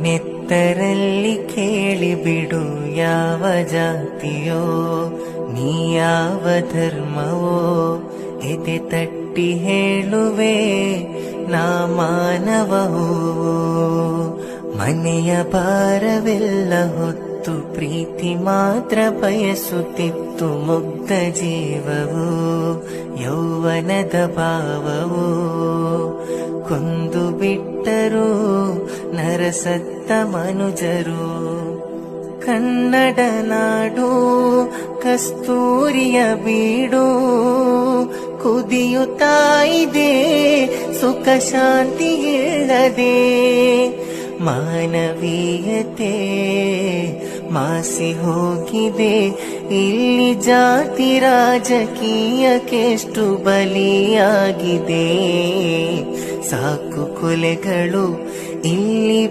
ನೆತ್ತರಲ್ಲಿ ಕೇಳಿಬಿಡು ಯಾವ ಜಾತಿಯೋ ನೀ ಯಾವ ಧರ್ಮವೋ ಎದೆ ತಟ್ಟಿ ಹೇಳುವೆ ನಾ ಮಾನವವೋ. ಮನೆಯ ಭಾರವೆಲ್ಲ ಹೊತ್ತು ಪ್ರೀತಿ ಮಾತ್ರ ಬಯಸುತ್ತಿತ್ತು ಮುಗ್ಧ ಜೀವವು ಯೌವನದ ಭಾವವು. ಕೊಂದು ಬಿಟ್ಟರು ನರಸತ್ತ ಮನುಜರು. ಕನ್ನಡ ನಾಡು ಕಸ್ತೂರಿಯ ಬೀಡು ಕುದಿಯುತ್ತಾ ಇದೆ ಸುಖ ಶಾಂತಿ ಇಲ್ಲದೆ. ಮಾನವೀಯತೆ ಮಾಸಿ ಹೋಗಿದೆ ಇಲ್ಲಿ ಜಾತಿ ರಾಜಕೀಯಕ್ಕೆಷ್ಟು ಬಲಿಯಾಗಿದೆ. ಸಾಕು ಕೊಲೆಗಳು ಇಲ್ಲಿ